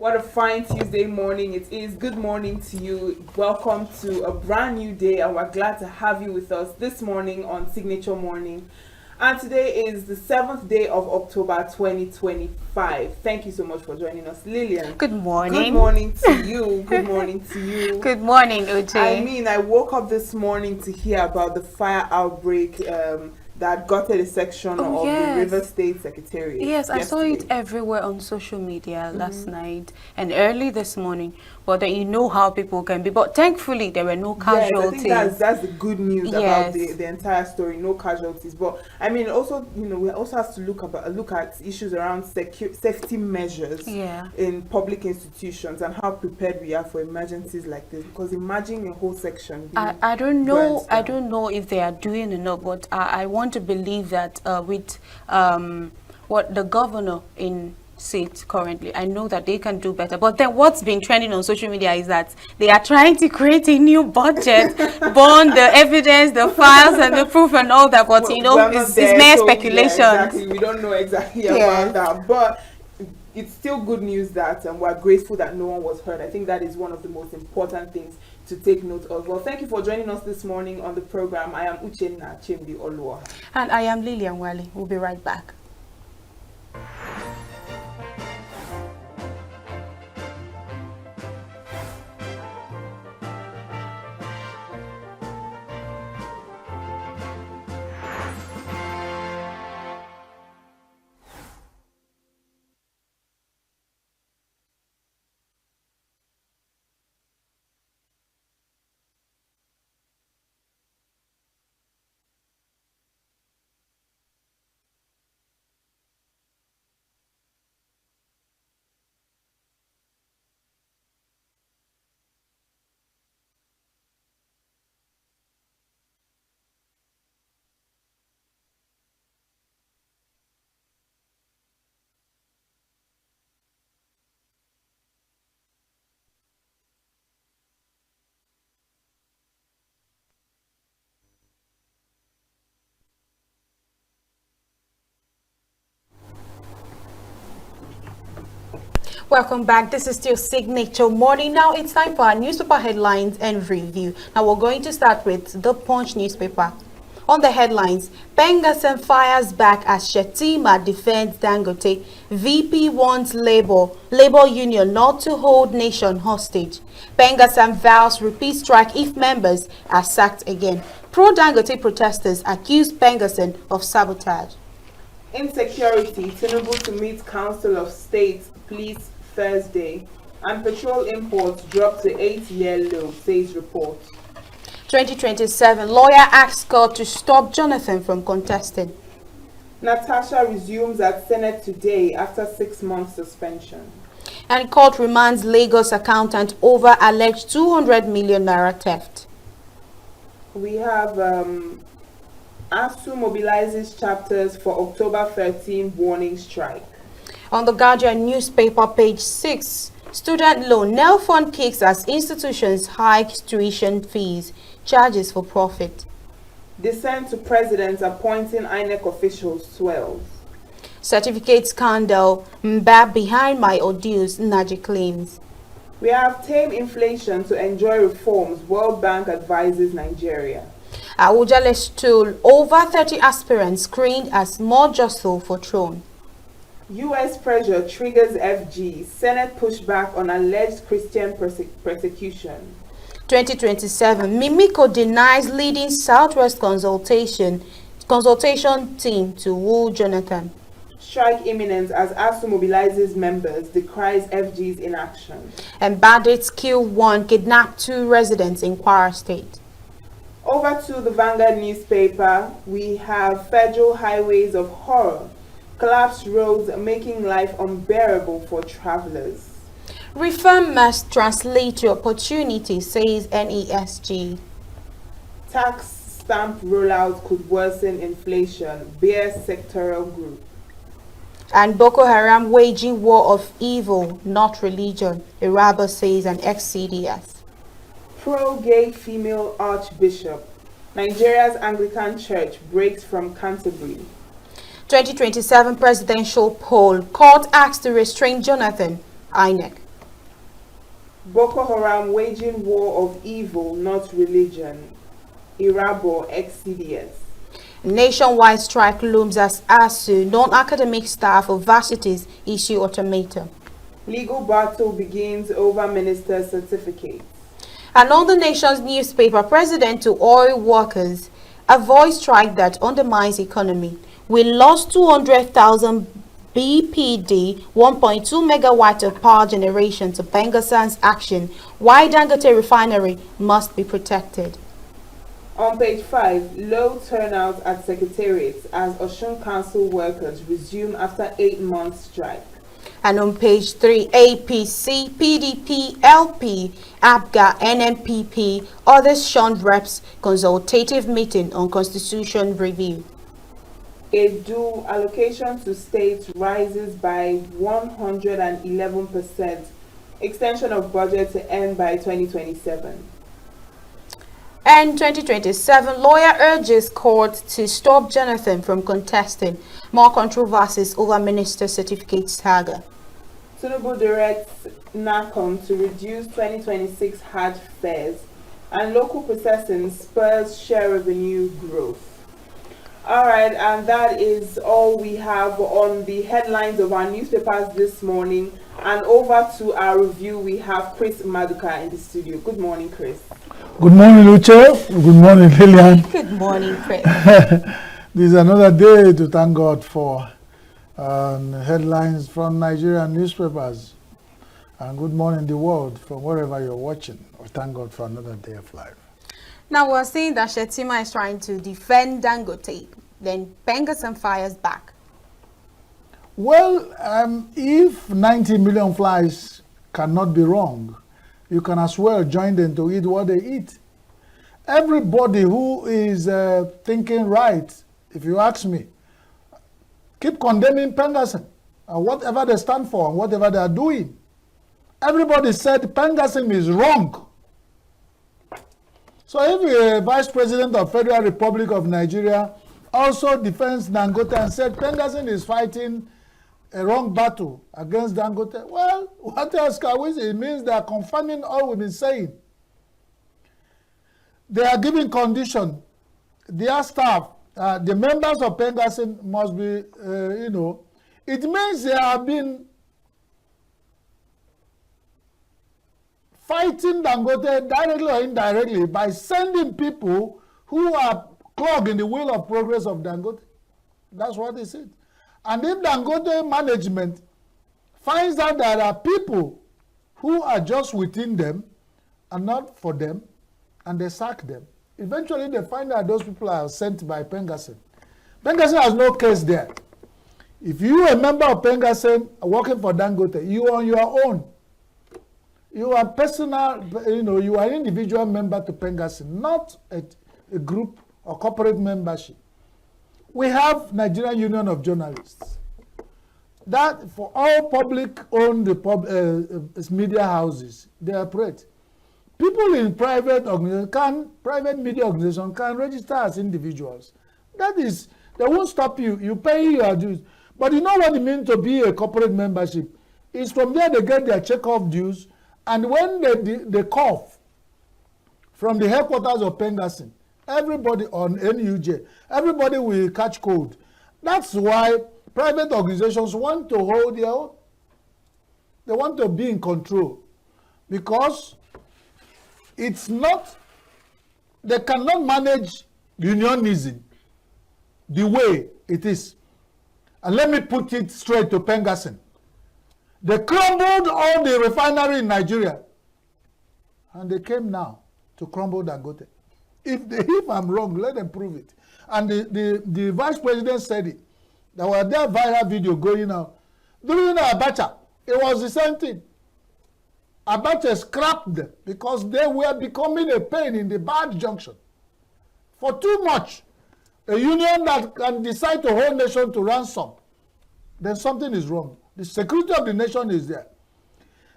What a fine Tuesday morning it is. Good morning to you. Welcome to a brand new day, and we're glad to have you with us this morning on Signature Morning. And today is the 7th day of October 2025. Thank you so much for joining us, Lillian. Good morning. Good morning to you. Good morning to you. Good morning, Uche. I mean, I woke up this morning to hear about the fire outbreak that gutted a section of the River State Secretariat. Yes, I saw it everywhere on social media last night and early this morning. But you know how people can be. But thankfully, there were no casualties. Yes, I think that's the good news about the entire story. No casualties. But I mean, also, you know, we also have to look at issues around safety measures in public institutions and how prepared we are for emergencies like this. Because imagine a whole section. I don't know. I don't know if they are doing enough, but I want to believe that with what the governor in seat currently, I know that they can do better. But then what's been trending on social media is that they are trying to create a new budget, bond the evidence, the files, and the proof and all that. But you know, it's mere speculation. Yeah, exactly. We don't know exactly about that, but it's still good news that we're grateful that no one was hurt. I think that is one of the most important things to take note of. Well, thank you for joining us this morning on the program. I am Uchenna Chimdi Oluwa. And I am Lillian Wali. We'll be right back. Welcome back. This is still Signature Morning. Now it's time for our newspaper headlines and review. Now we're going to start with the Punch newspaper. On the headlines, PENGASSAN fires back as Shettima defends Dangote. VP wants Labour Union not to hold nation hostage. PENGASSAN vows repeat strike if members are sacked again. Pro-Dangote protesters accuse PENGASSAN of sabotage. Insecurity, Tinubu to meet Council of State Police Thursday, and petrol imports drop to 8-year low, says report. 2027, lawyer asks court to stop Jonathan from contesting. Natasha resumes at Senate today after 6 months suspension. And court remands Lagos accountant over alleged 200 million naira theft. We have ASU mobilizes chapters for October 13 warning strike. On the Guardian newspaper, page 6, student loan, Nel Fund kicks as institutions hike tuition fees, charges for profit. Dissent to president appointing INEC officials swells. Certificate scandal, Mba behind my ordeals, Naji claims. We have tame inflation to enjoy reforms, World Bank advises Nigeria. Awujale stool, over 30 aspirants screened as more jostle for throne. U.S. pressure triggers FG. Senate pushback on alleged Christian persecution. 2027. Mimiko denies leading Southwest consultation team to woo Jonathan. Strike imminent as ASU mobilizes members, decries FG's inaction. And bandits kill one, kidnap 2 residents in Kwara State. Over to the Vanguard newspaper, we have federal highways of horror. Collapsed roads making life unbearable for travelers. Reform must translate to opportunity, says NESG. Tax stamp rollout could worsen inflation, bears sectoral group. And Boko Haram waging war of evil, not religion, Iraba says an ex-CDS. Pro-gay female archbishop. Nigeria's Anglican Church breaks from Canterbury. 2027 presidential poll. Court asked to restrain Jonathan. INEC. Boko Haram waging war of evil, not religion. Irabo ex-CDS. Nationwide strike looms as ASU, non-academic staff of varsities issue ultimatum. Legal battle begins over minister's certificate. And on the nation's newspaper, President to oil workers, avoid strike that undermines economy. We lost 200,000 BPD, 1.2 megawatt of power generation to PENGASSAN's action. Why Dangote refinery must be protected. On page 5, low turnout at secretariats as Osun Council workers resume after 8-month strike. And on page 3, APC, PDP, LP, APGA, NNPP, others shunned reps consultative meeting on constitution review. Edu allocation to states rises by 111%. Extension of budget to end by 2027. And 2027, lawyer urges court to stop Jonathan from contesting. More controversies over minister certificate saga. Tinubu directs NACOM to reduce 2026 Hajj fares, and local processing spurs share revenue growth. All right, and that is all we have on the headlines of our newspapers this morning. And over to our review, we have Chris Maduka in the studio. Good morning, Chris. Good morning, Luce. Good morning, Lillian. Good morning, Chris. This is another day to thank God for headlines from Nigerian newspapers. And good morning, the world, from wherever you're watching. We thank God for another day of life. Now we're seeing that Shettima is trying to defend Dangote. Then PENGASSAN fires back. Well, if 90 million flies cannot be wrong, you can as well join them to eat what they eat. Everybody who is thinking right, if you ask me, keep condemning PENGASSAN and whatever they stand for and whatever they are doing. Everybody said PENGASSAN is wrong. So if a Vice President of Federal Republic of Nigeria also defends Dangote and said PENGASSAN is fighting a wrong battle against Dangote, well, what else can we say? It means they are confirming all we've been saying. They are giving condition. Their staff, the members of PENGASSAN must be, it means they have been fighting Dangote directly or indirectly by sending people who are clogging the wheel of progress of Dangote. That's what they said. And if Dangote management finds out that there are people who are just within them and not for them, and they sack them, eventually they find out those people are sent by PENGASSAN. PENGASSAN has no case there. If you are a member of PENGASSAN working for Dangote, you are on your own. You are personal, you are an individual member to PENGASSAN, not a group or corporate membership. We have Nigerian Union of Journalists. That for all public-owned media houses, they operate. People in private media organizations can register as individuals. That is, they won't stop you. You pay your dues. But you know what it means to be a corporate membership? It's from there they get their check-off dues. And when they cough from the headquarters of PENGASSAN, everybody on NUJ, everybody will catch cold. That's why private organizations want to hold their own. They want to be in control because it's not, they cannot manage unionism the way it is. And let me put it straight to PENGASSAN. They crumbled all the refinery in Nigeria. And they came now to crumble Dangote. If I'm wrong, let them prove it. And the vice president said it. There was that viral video going out. During Abacha, it was the same thing. Abacha scrapped them because they were becoming a pain in the bad junction. For too much. A union that can decide to hold nation to ransom, then something is wrong. The security of the nation is there.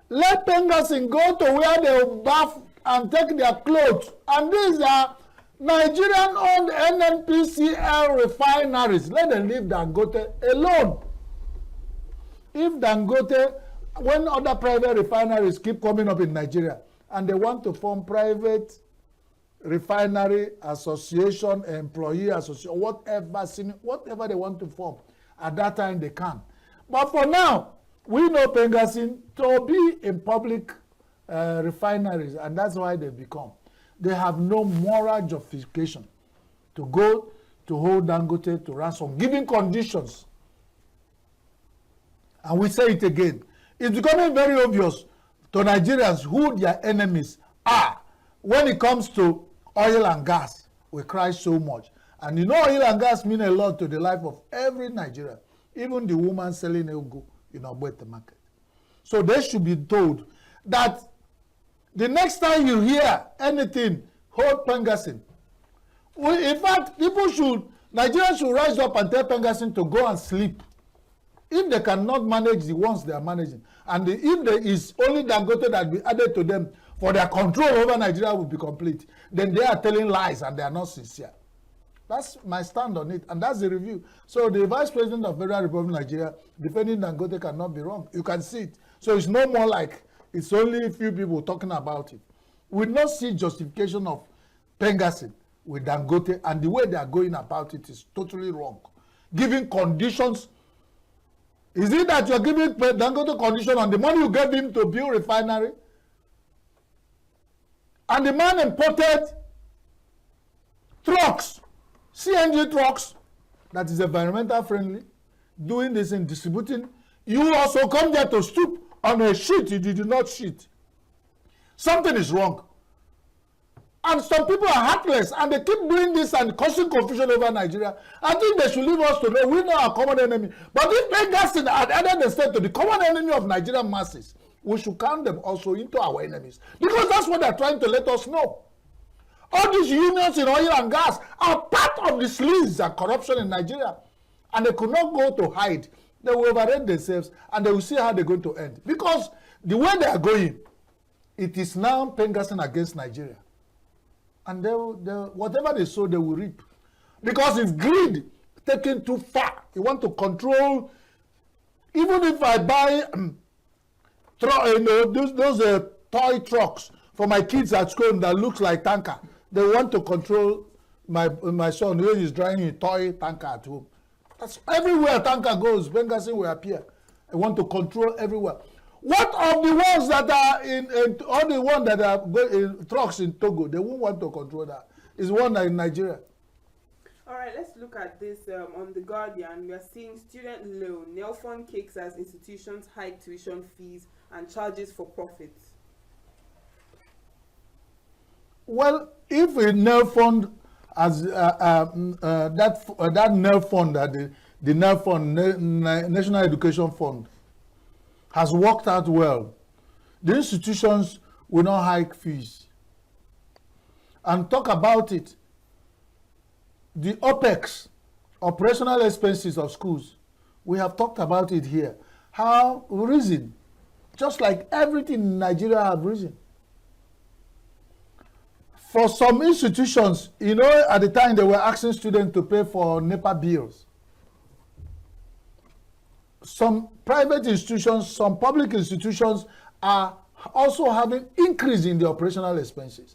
Let PENGASSAN go to where they will bath and take their clothes. And these are Nigerian-owned NNPCL refineries. Let them leave Dangote alone. If Dangote when other private refineries keep coming up in Nigeria and they want to form private refinery association, employee association, whatever they want to form, at that time they can. But for now, we know PENGASSAN to be in public refineries, and that's why they become. They have no moral justification to go to hold Dangote to ransom, giving conditions. And we say it again. It's becoming very obvious to Nigerians who their enemies are. When it comes to oil and gas, we cry so much. And you know, oil and gas mean a lot to the life of every Nigerian, even the woman selling Ego in Dangote market. So they should be told that the next time you hear anything, hold PENGASSAN. In fact, Nigerians should rise up and tell PENGASSAN to go and sleep. If they cannot manage the ones they are managing, and if there is only Dangote that be added to them for their control over Nigeria will be complete, then they are telling lies and they are not sincere. That's my stand on it, and that's the review. So the Vice President of Federal Republic of Nigeria defending Dangote cannot be wrong. You can see it. So it's no more like it's only a few people talking about it. We not see justification of PENGASSAN with Dangote, and the way they are going about it is totally wrong. Giving conditions. Is it that you are giving Dangote condition on the money you gave him to build refinery? And the man imported trucks, CNG trucks, that is environmental friendly, doing this and distributing. You also come there to stoop on a sheet you did not sheet. Something is wrong. And some people are heartless and they keep doing this and causing confusion over Nigeria. I think they should leave us to know we know our common enemy. But if PENGASSAN had added the state to the common enemy of Nigerian masses, we should count them also into our enemies. Because that's what they're trying to let us know. All these unions in oil and gas are part of the sleaze and corruption in Nigeria. And they could not go to hide. They will overrate themselves and they will see how they're going to end. Because the way they are going, it is now PENGASSAN against Nigeria. And whatever they sow, they will reap. Because it's greed taken too far. You want to control. Even if I buy those toy trucks for my kids at school that looks like tanker, they want to control my son who is driving a toy tanker at home. That's everywhere tanker goes, PENGASSAN will appear. I want to control everywhere. What of the ones that are in all the ones that are in trucks in Togo? They won't want to control that. It's one in Nigeria. All right, let's look at this on The Guardian. We are seeing student loan. Nelfund kicks as institutions hike tuition fees and charges for profits. Well, if a Nelfund as that Nelfund, the Nelfund National Education Fund, has worked out well, the institutions will not hike fees. And talk about it. The OPEX, operational expenses of schools, we have talked about it here. How risen, just like everything in Nigeria have risen. For some institutions, you know, at the time they were asking students to pay for NEPA bills. Some private institutions, some public institutions are also having increase in the operational expenses.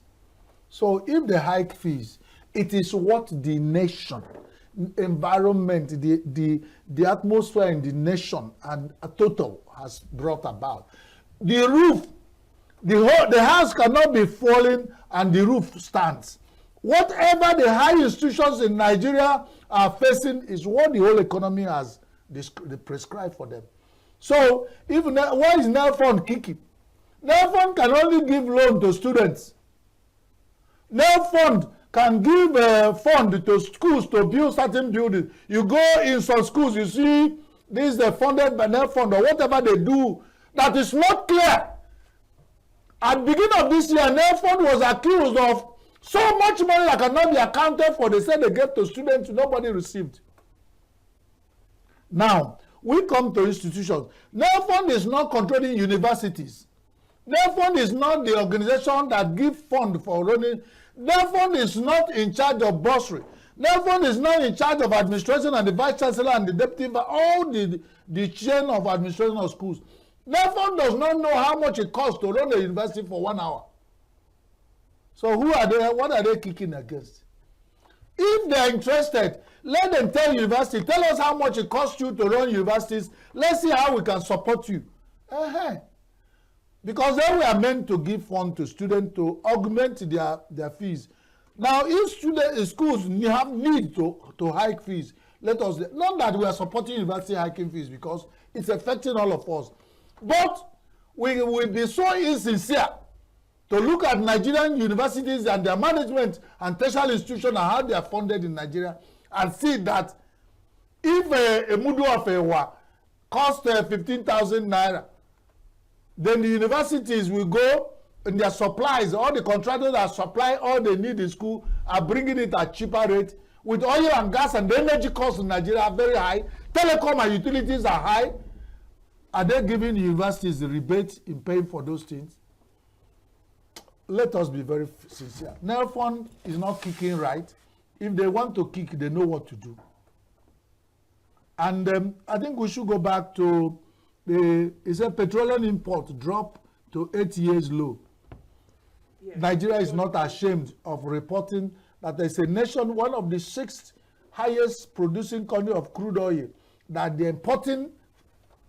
So if they hike fees, it is what the nation, environment, the atmosphere in the nation and a total has brought about. The roof, the house cannot be falling and the roof stands. Whatever the high institutions in Nigeria are facing is what the whole economy has prescribed for them. So if why is Nelfund kicking? Nelfund can only give loan to students. Nelfund can give a fund to schools to build certain buildings. You go in some schools, you see this is funded by Nelfund or whatever they do that is not clear. At the beginning of this year, Nelfund was accused of so much money that cannot be accounted for. They said they gave to students, nobody received. Now, we come to institutions. Nelfund is not controlling universities. Nelfund is not the organization that gives fund for running. Nelfund is not in charge of bursary. Nelfund is not in charge of administration and the vice chancellor and the deputy, all the chain of administration of schools. NEFON does not know how much it costs to run a university for 1 hour. So who are they? What are they kicking against? If they are interested, let them tell university, tell us how much it costs you to run universities. Let's see how we can support you. Because then we are meant to give funds to students to augment their fees. Now, if schools have need to hike fees, let us, not that we are supporting university hiking fees because it's affecting all of us. But we will be so insincere to look at Nigerian universities and their management and tertiary institutions and how they are funded in Nigeria and see that if a mudu of a costs 15,000 naira, then the universities will go in their supplies, all the contractors that supply all they need in school are bringing it at cheaper rate. With oil and gas and the energy costs in Nigeria are very high, telecom and utilities are high. Are they giving universities the rebate in paying for those things? Let us be very sincere. NEFON is not kicking right. If they want to kick, they know what to do. And I think we should go back to it's a petroleum import drop to 8 years low. Yes. Nigeria is not ashamed of reporting that there's a nation, one of the 6th highest producing country of crude oil, that the importing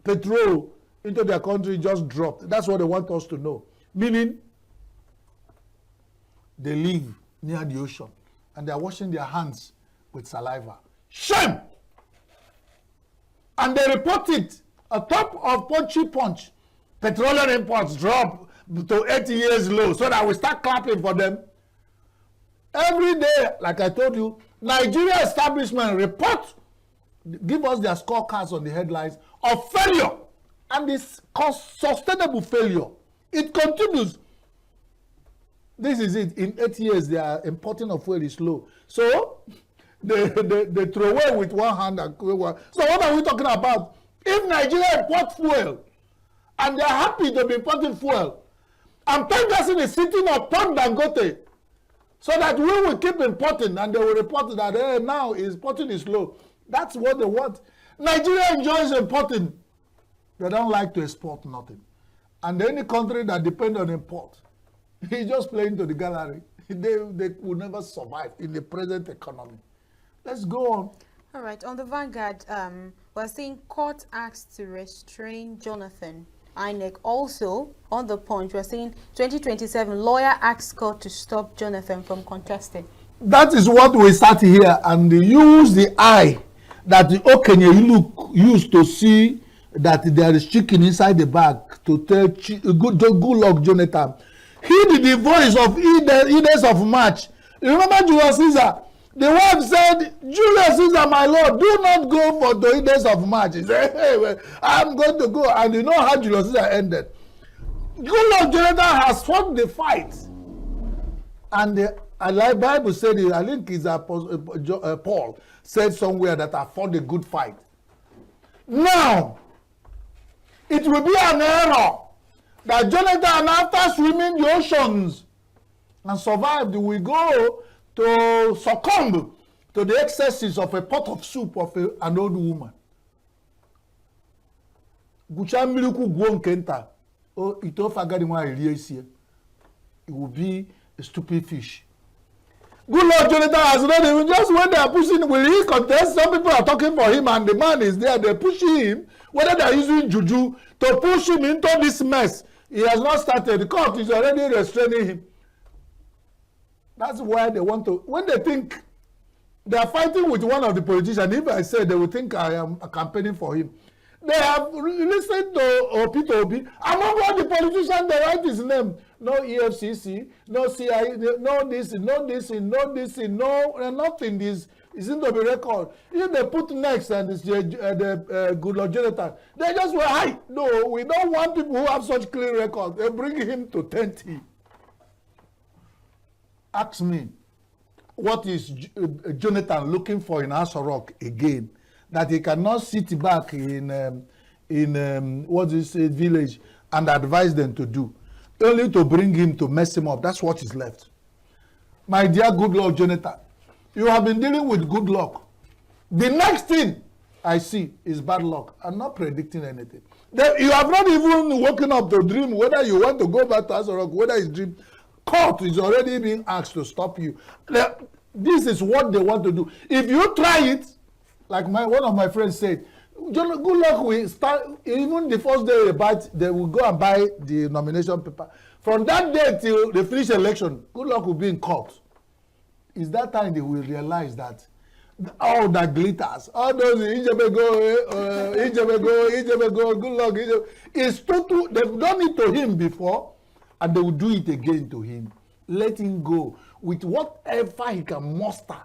petrol into their country just dropped. That's what they want us to know. Meaning, they live near the ocean and they are washing their hands with saliva. Shame! And they report it atop of punchy punch. Petroleum imports drop to 80 years low so that we start clapping for them. Every day, like I told you, Nigeria establishment report, give us their scorecards on the headlines of failure. And this cause sustainable failure. It continues. This is it. In 8 years, their importing of fuel is low. So they throw away with one hand. So what are we talking about? If Nigeria import fuel and they are happy to be importing fuel, and PENGASSAN is sitting upon Dangote, so that we will keep importing and they will report that now importing is low. That's what they want. Nigeria enjoys importing. They don't like to export nothing. And any country that depends on import, he's just playing to the gallery. They will never survive in the present economy. Let's go on. All right. On the Vanguard, we're seeing court asked to restrain Jonathan. INEC also, on the Punch, we're seeing 2027 lawyer asks court to stop Jonathan from contesting. That is what we start here, and use the eye that the Okenye used to see that there is chicken inside the bag to tell good luck Jonathan. He did the voice of Edens of March. Remember Julius Caesar? The wife said, Julius Caesar, my lord, do not go for the Edens of March. He said, hey, well, I'm going to go. And you know how Julius Caesar ended. Good luck Jonathan has fought the fight. And the Bible said, I think it's Paul said somewhere that I fought a good fight. Now, it will be an error that Jonathan, after swimming the oceans and survived, will go to succumb to the excesses of a pot of soup of an old woman. It will be a stupid fish. Good Lord, Jonathan has not even, just when they are pushing, will he contest? Some people are talking for him and the man is there, they're pushing him, whether they are using juju to push him into this mess. He has not started. The court is already restraining him. That's why they want to, when they think they are fighting with one of the politicians, if I say they will think I am campaigning for him. They have listened to Peter Obi. Among all the politicians, they write his name. No EFCC, no CIA, no this, no this, no this, no nothing. This is in the record. If they put next and it's the good Lord Jonathan, they just were high. No, we don't want people who have such clean records. They bring him to 10T. Ask me, what is Jonathan looking for in Aso Rock again? That he cannot sit back in what is it, village and advise them to do, only to bring him to mess him up. That's what is left. My dear good Lord Jonathan, you have been dealing with good luck. The next thing, I see is bad luck. I'm not predicting anything. You have not even woken up to dream whether you want to go back to Aso Rock, whether it's dream. Court is already being asked to stop you. This is what they want to do. If you try it, like one of my friends said, good luck. We start even the first day they will go and buy the nomination paper. From that day till they finish election, good luck will be in court. It's that time they will realize that all that glitters, all those Ijebe go, good luck. It's total. They've done it to him before, and they will do it again to him. Let him go with whatever he can muster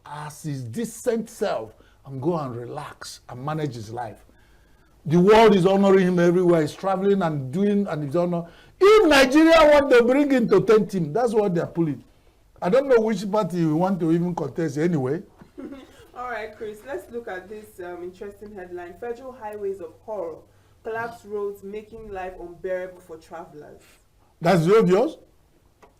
as his decent self and go and relax and manage his life. The world is honoring him everywhere. He's traveling and doing and he's honor. If Nigeria want to bring him to 10 team, that's what they're pulling. I don't know which party we want to even contest anyway. All right, Chris, let's look at this interesting headline. Federal highways of horror, collapsed roads making life unbearable for travelers. That's obvious.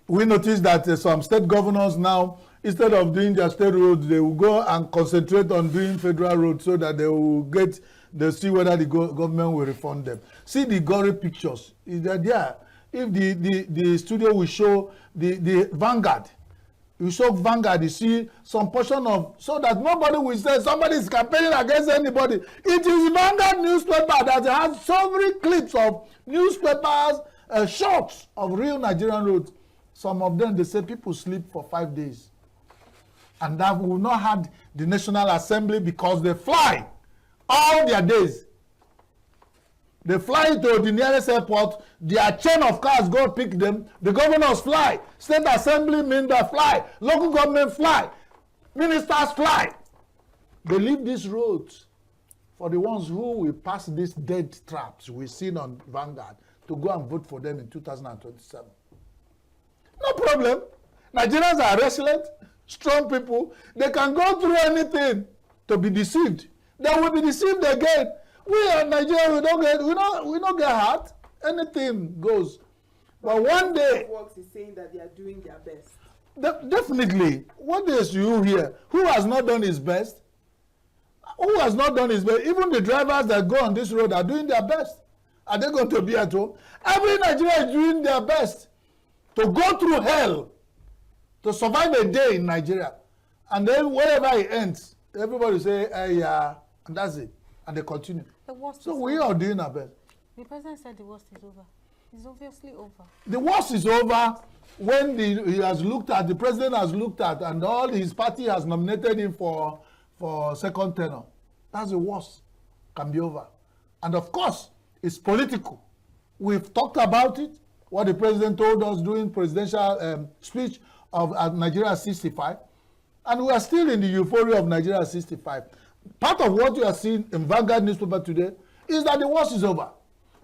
We noticed that some state governors now, instead of doing their state roads, they will go and concentrate on doing federal roads so that they'll see whether the government will refund them. See the gory pictures. They're there. If the studio will show the Vanguard, you show Vanguard, you see some portion of, so that nobody will say somebody is campaigning against anybody. It is Vanguard newspaper that has so many clips of newspapers, shots of real Nigerian roads. Some of them, they say people sleep for 5 days. And that will not have the National Assembly because they fly all their days. They fly to the nearest airport, their chain of cars go pick them, the governors fly, state assembly members fly, local government fly, ministers fly. They leave these roads for the ones who will pass these dead traps we've seen on Vanguard to go and vote for them in 2027. No problem. Nigerians are resilient, strong people. They can go through anything to be deceived. They will be deceived again. We are Nigerians, we don't get hurt. Anything goes. But one day, Works is saying that they are doing their best. Definitely. What is you here? Who has not done his best? Who has not done his best? Even the drivers that go on this road are doing their best. Are they going to be at home? Every Nigerian is doing their best to go through hell, to survive a day in Nigeria. And then wherever it ends, everybody say, yeah, and that's it. And they continue. So we are doing our best. The president said the worst is over. It's obviously over. The worst is over when the president has looked at, and all his party has nominated him for second tenure. That's the worst. Can be over. And of course, it's political. We've talked about it, what the president told us during presidential speech of Nigeria 65. And we are still in the euphoria of Nigeria 65. Part of what you are seeing in Vanguard newspaper today is that the worst is over.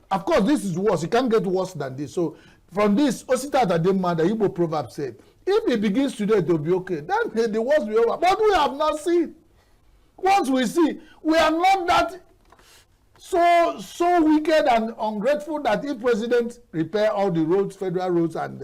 Of course, this is worse. It can't get worse than this. So from this, Osita Tadema, the Igbo proverb said, if it begins today, it will be okay. Then the worst will be over. But we have not seen. Once we see, we are not that so wicked and ungrateful that if president repair all the roads, federal roads, and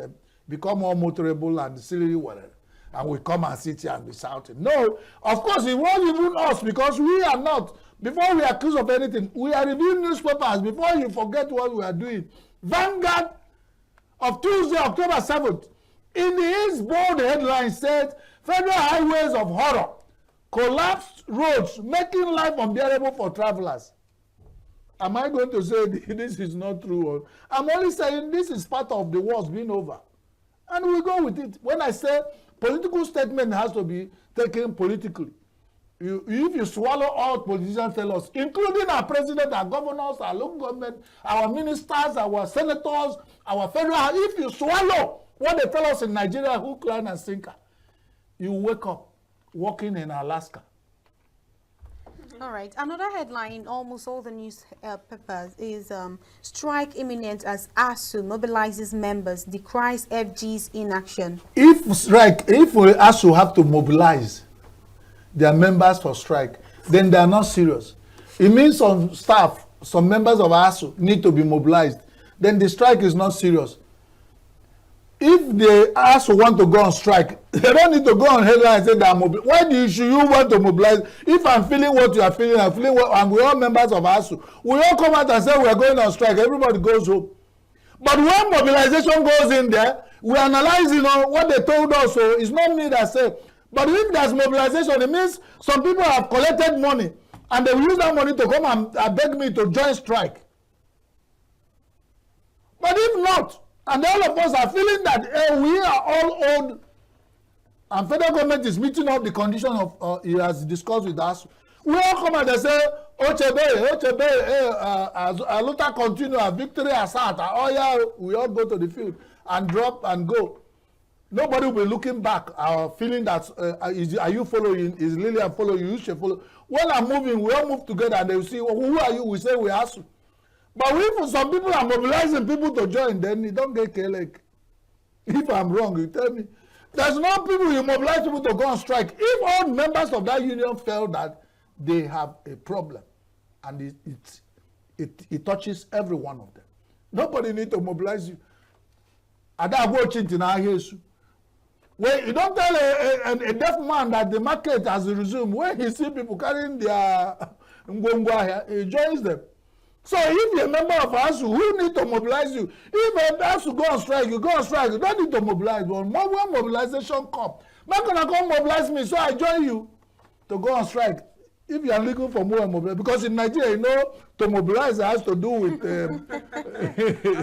become more motorable and silly whatever, and we come and sit here and be shouting. No, of course, it won't even us because we are not. Before we accuse of anything, we are reviewing newspapers. Before you forget what we are doing. Vanguard of Tuesday, October 7th, in his bold headline said, Federal highways of horror, collapsed roads, making life unbearable for travelers. Am I going to say this is not true? I'm only saying this is part of the wars being over. And we go with it. When I say political statement has to be taken politically. If you swallow all politicians tell us, including our president, our governors, our local government, our ministers, our senators, our federal, if you swallow what they tell us in Nigeria, hook, line, and sinker, you wake up walking in Alaska. All right. Another headline in almost all the newspapers is strike imminent as ASU mobilizes members, decries FG's inaction. If ASU have to mobilize their members for strike, then they are not serious. It means some staff, some members of ASU need to be mobilized. Then the strike is not serious. if they also want to go on strike, they don't need to go on headline and say they are mobilized. Why should you want to mobilize? If I'm feeling what you are feeling, I'm feeling what, and we're all members of ASU, we all come out and say we are going on strike. Everybody goes home. But when mobilization goes in there, we analyze, what they told us. So it's not me that say. But if there's mobilization, it means some people have collected money and they will use that money to come and beg me to join strike. But if not, and all of us are feeling that we are all old, and federal government is meeting up the condition of, he has discussed with us, we all come and they say, Ochebe, Aluta continue, victory assault, oh yeah, we all go to the field and drop and go. Nobody will be looking back, feeling that, are you following, is Lillian following you, should follow. When I'm moving, we all move together and they will see, well, who are you? We say we ask you. But if some people are mobilizing people to join, then you don't get like. If I'm wrong, you tell me. There's no people you mobilize people to go on strike. If all members of that union felt that they have a problem, and it touches every one of them, nobody need to mobilize you. When you don't tell a deaf man that the market has resumed, when he see people carrying their ngwongwa, he joins them. So if you're a member of ASU, who need to mobilize you? If a ASU go on strike, you go on strike. You don't need to mobilize. But when mobilization come, not gonna come mobilize me, so I join you to go on strike. If you are looking for more mobilization, because in Nigeria, to mobilize has to do with. All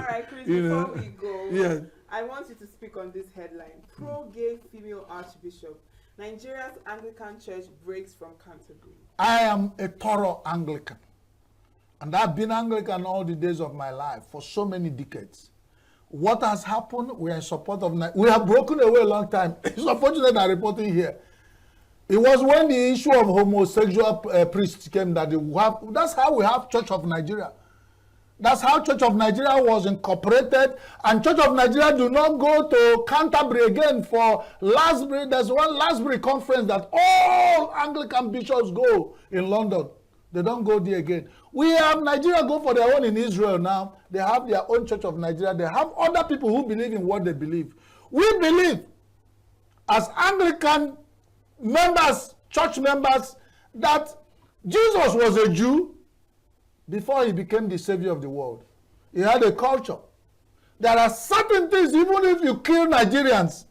right, Chris. Before we go, yeah. I want you to speak on this headline: pro-gay female archbishop. Nigeria's Anglican Church breaks from Canterbury. I am a thorough Anglican. And I've been Anglican all the days of my life for so many decades. What has happened? We are in support of Nigeria. We have broken away a long time. It's unfortunate I'm reporting here. It was when the issue of homosexual priests came that that's how we have Church of Nigeria. That's how Church of Nigeria was incorporated. And Church of Nigeria do not go to Canterbury again for Lasbury. There's one Lasbury conference that all Anglican bishops go in London. They don't go there again. We have Nigeria go for their own in Israel now. They have their own Church of Nigeria. They have other people who believe in what they believe. We believe, as Anglican members, church members, that Jesus was a Jew before he became the savior of the world. He had a culture. There are certain things, even if you kill Nigerians,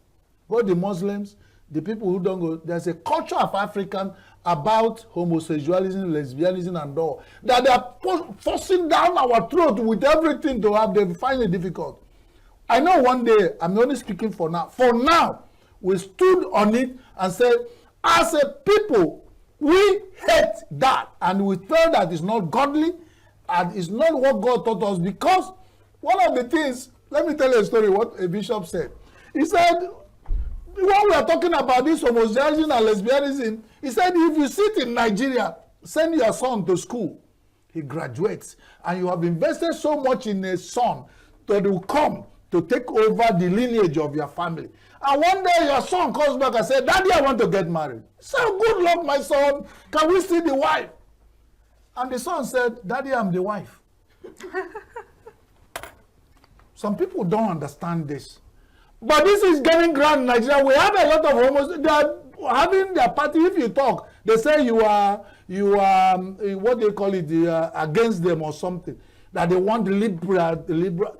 both the Muslims, the people who don't go, there's a culture of African about homosexualism, lesbianism, and all, that they are forcing down our throat with everything to have, they find it difficult. I know one day, I'm only speaking for now, we stood on it and said, as a people, we hate that, and we felt that it's not godly, and it's not what God taught us, because one of the things, let me tell you a story, what a bishop said. He said, when we are talking about this homosexuality and lesbianism, he said, if you sit in Nigeria, send your son to school, he graduates, and you have invested so much in a son that will come to take over the lineage of your family. And one day your son comes back and says, Daddy, I want to get married. So good luck, my son. Can we see the wife? And the son said, Daddy, I'm the wife. Some people don't understand this. But this is getting grand in Nigeria. We have a lot of homosexuals. They are having their party. If you talk, they say you are what they call it, against them or something. That they want the liberal.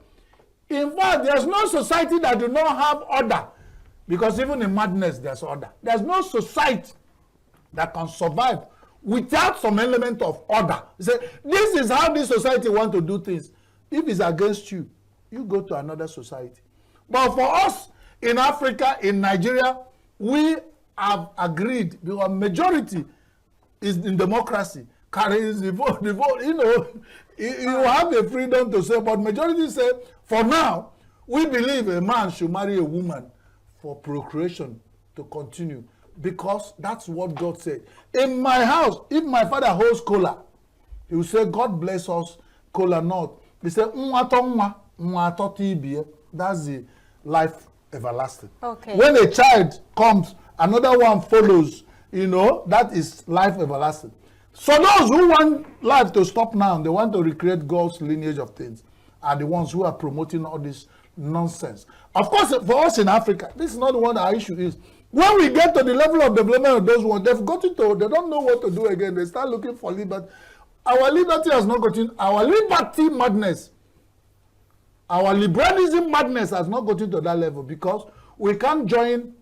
In fact, there's no society that do not have order. Because even in madness, there's order. There's no society that can survive without some element of order. Say, this is how this society want to do things. If it's against you, you go to another society. But for us in Africa, in Nigeria, we have agreed, because majority is in democracy, carries the vote, you have the freedom to say, but majority say, for now, we believe a man should marry a woman for procreation to continue, because that's what God said. In my house, if my father holds kola, he will say, God bless us, kola not. He said, that's the life everlasting. Okay. When a child comes, another one follows, that is life everlasting. So those who want life to stop now, they want to recreate God's lineage of things, are the ones who are promoting all this nonsense. Of course, for us in Africa, this is not what our issue is. When we get to the level of development of those ones, they've got it to, they don't know what to do again. They start looking for liberty. Our liberty has not gotten, our liberty madness, our liberalism madness has not gotten to that level because we can't join,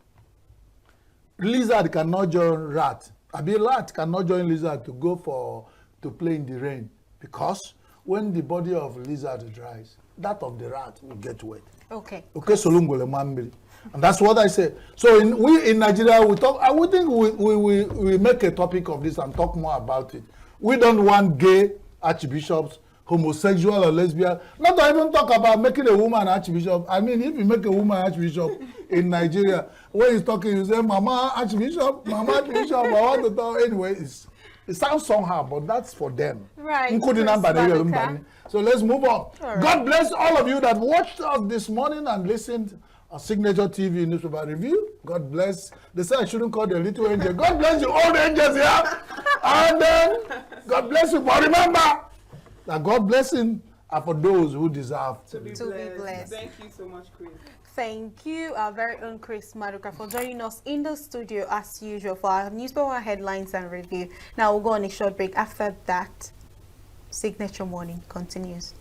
lizard cannot join rat. I mean, rat cannot join lizard to go to play in the rain because when the body of lizard dries, that of the rat will get wet. Okay. Okay, Solungole Mambili. And that's what I say. So we in Nigeria, we talk, I would think we make a topic of this and talk more about it. We don't want gay archbishops, homosexual or lesbian. Not to even talk about making a woman archbishop. I mean, if you make a woman archbishop in Nigeria, when he's talking, you say, Mama archbishop, Mama archbishop, I want to talk. Anyway, it sounds somehow, but that's for them. Right. So let's move on. Right. God bless all of you that watched us this morning and listened a Signature TV newspaper review. God bless. They say I shouldn't call the little angel. God bless you, all the angels here. And then God bless you. But remember that God blessing are for those who deserve to be blessed. Thank you so much, Chris. Thank you, our very own Chris Maduka, for joining us in the studio as usual for our newspaper headlines and review. Now we'll go on a short break. After that, Signature Morning continues.